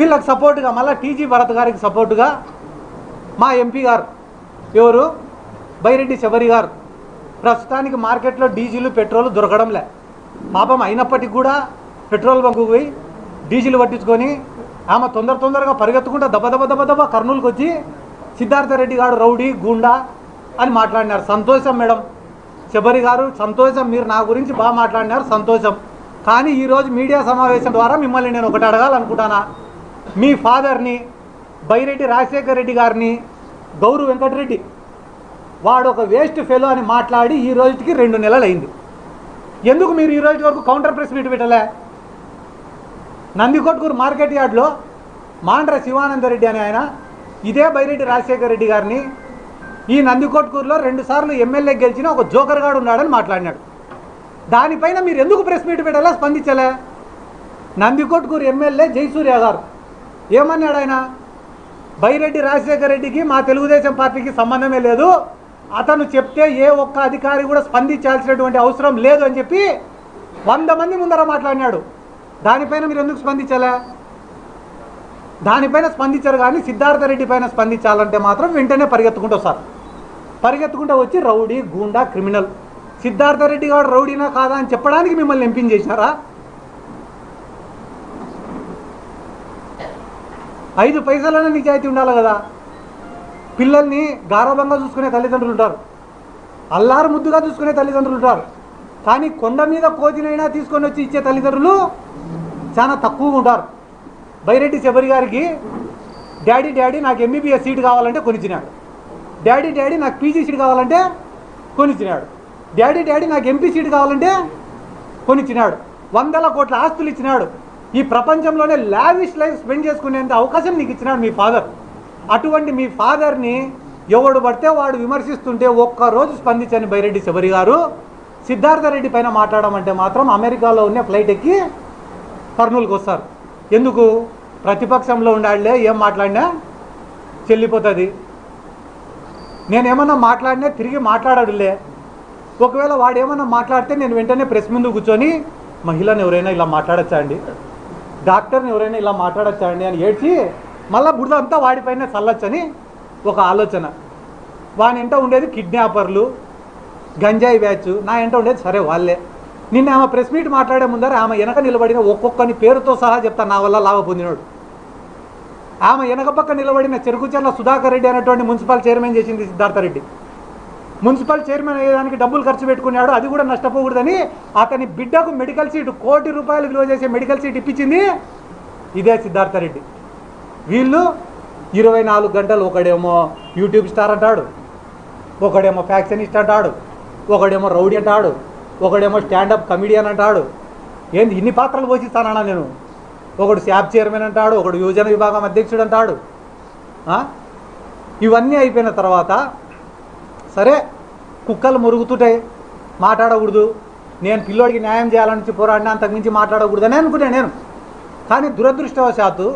వీళ్ళకి సపోర్టుగా మళ్ళీ టీజీ భరత్ గారికి సపోర్టుగా మా ఎంపీ గారు ఎవరు బైరెడ్డి శబరి గారు ప్రస్తుతానికి మార్కెట్లో డీజిల్ పెట్రోల్ దొరకడంలే పాపం. అయినప్పటికీ కూడా పెట్రోల్ బంకు పోయి డీజిల్ పట్టించుకొని ఆమె తొందరగా పరిగెత్తుకుంటూ దెబ్బ కర్నూలుకి వచ్చి సిద్ధార్థరెడ్డి గారు రౌడీ గూండా అని మాట్లాడినారు. సంతోషం మేడం శబరి గారు, సంతోషం. మీరు నా గురించి బాగా మాట్లాడినారు, సంతోషం. కానీ ఈరోజు మీడియా సమావేశం ద్వారా మిమ్మల్ని నేను ఒకటి అడగాలనుకుంటానా. మీ ఫాదర్ని బైరెడ్డి రాజశేఖర రెడ్డి గారిని గౌరు వెంకటరెడ్డి వాడు ఒక వేస్ట్ ఫెలో అని మాట్లాడి ఈ రోజుకి 2 నెలలు అయింది. ఎందుకు మీరు ఈ రోజు వరకు కౌంటర్ ప్రెస్ మీట్ పెట్టలే? నందికొట్కూరు మార్కెట్ యార్డ్లో మాండ్ర శివానందరెడ్డి అని ఆయన ఇదే బైరెడ్డి రాజశేఖర రెడ్డి గారిని ఈ నందికొట్కూరులో 2 సార్లు ఎమ్మెల్యే గెలిచిన ఒక జోకర్ గాడు ఉన్నాడని మాట్లాడినాడు. దానిపైన మీరు ఎందుకు ప్రెస్ మీట్ పెట్టాలా, స్పందించలే? నందికొట్కూరు ఎమ్మెల్యే జయసూర్య గారు ఏమన్నాడు? ఆయన బైరెడ్డి రాజశేఖర రెడ్డికి మా తెలుగుదేశం పార్టీకి సంబంధమే లేదు, అతను చెప్తే ఏ ఒక్క అధికారి కూడా స్పందించాల్సినటువంటి అవసరం లేదు అని చెప్పి 100 మంది ముందర మాట్లాడినాడు. దానిపైన మీరు ఎందుకు స్పందించలే? దానిపైన స్పందించారు. కానీ సిద్ధార్థరెడ్డి పైన స్పందించాలంటే మాత్రం వెంటనే పరిగెత్తుకుంటూ వస్తారు. పరిగెత్తుకుంటూ వచ్చి రౌడీ గూండా క్రిమినల్. సిద్ధార్థరెడ్డి గారు రౌడీనా కాదా అని చెప్పడానికి మిమ్మల్ని ఎంపించేసినారా? 5 పైసలైనా నిజాయితీ ఉండాలి కదా. పిల్లల్ని గారవంగా చూసుకునే తల్లిదండ్రులు ఉంటారు, అల్లారు ముద్దుగా చూసుకునే తల్లిదండ్రులు ఉంటారు. కానీ కొండ మీద కోతినైనా తీసుకొని వచ్చి ఇచ్చే తల్లిదండ్రులు చాలా తక్కువగా ఉంటారు. బైరెడ్డి శబరి గారికి డాడీ నాకు ఎంబీబీఎస్ సీట్ కావాలంటే కొనిచ్చినాడు. డాడీ నాకు పీజీ సీట్ కావాలంటే కొనిచ్చినాడు. డాడీ నాకు ఎంపీ సీట్ కావాలంటే కొనిచ్చినాడు. 100 కోట్ల ఆస్తులు ఇచ్చినాడు. ఈ ప్రపంచంలోనే లావిష్ లైఫ్ స్పెండ్ చేసుకునేంత అవకాశం నీకు ఇచ్చినాడు మీ ఫాదర్. అటువంటి మీ ఫాదర్ని ఎవడు పడితే వాడు విమర్శిస్తుంటే ఒక్కరోజు స్పందించని బైరెడ్డి శబరి గారు సిద్ధార్థరెడ్డి పైన మాట్లాడమంటే మాత్రం అమెరికాలో ఉన్న ఫ్లైట్ ఎక్కి కర్నూలుకి వస్తారు. ఎందుకు? ప్రతిపక్షంలో ఉండాలే, ఏం మాట్లాడినా చెల్లిపోతుంది. నేనేమన్నా మాట్లాడినా తిరిగి మాట్లాడాడులే. ఒకవేళ వాడు ఏమన్నా మాట్లాడితే నేను వెంటనే ప్రెస్ ముందు కూర్చొని మహిళను ఎవరైనా ఇలా మాట్లాడచ్చా అండి, డాక్టర్ని ఎవరైనా ఇలా మాట్లాడచ్చా అండి అని ఏడ్చి మళ్ళీ బురద అంతా వాడిపైన చల్లొచ్చని ఒక ఆలోచన. వాని ఎంట ఉండేది కిడ్నాపర్లు, గంజాయి బ్యాచ్. నా ఎంట ఉండేది సరే వాళ్ళే. నిన్న ఆమె ప్రెస్ మీట్ మాట్లాడే ముందర ఆమె వెనక నిలబడిన ఒక్కొక్కని పేరుతో సహా చెప్తాను, నా వల్ల లాభ పొందినాడు. ఆమె వెనక పక్క నిలబడిన చెరుకుచెర్ల సుధాకర్ రెడ్డి అనేటువంటి మున్సిపల్ చైర్మన్ చేసింది సిద్ధార్థరెడ్డి. మున్సిపల్ చైర్మన్ అయ్యేదానికి డబ్బులు ఖర్చు పెట్టుకున్నాడు, అది కూడా నష్టపోకూడదని అతని బిడ్డకు మెడికల్ సీటు ₹1 కోటి విలువ చేసే మెడికల్ సీట్ ఇప్పించింది ఇదే సిద్ధార్థరెడ్డి. వీళ్ళు 24 గంటలు ఒకడేమో యూట్యూబ్ స్టార్ అంటాడు, ఒకడేమో ఫ్యాక్షనిస్ట్ అంటాడు, ఒకడేమో రౌడీ అంటాడు, ఒకడేమో స్టాండప్ కమిడియన్ అంటాడు. ఏంది ఇన్ని పాత్రలు పోషిస్తానన్నా నేను? ఒకడు శాప్ చైర్మన్ అంటాడు, ఒకడు యువజన విభాగం అధ్యక్షుడు అంటాడు. ఇవన్నీ అయిపోయిన తర్వాత సరే కుక్కలు మురుగుతుంటాయి, మాట్లాడకూడదు, నేను పిల్లోడికి న్యాయం చేయాలని పోరాడినా, అంతకుమించి మాట్లాడకూడదని అనుకున్నాను నేను. కానీ దురదృష్టవశాత్తు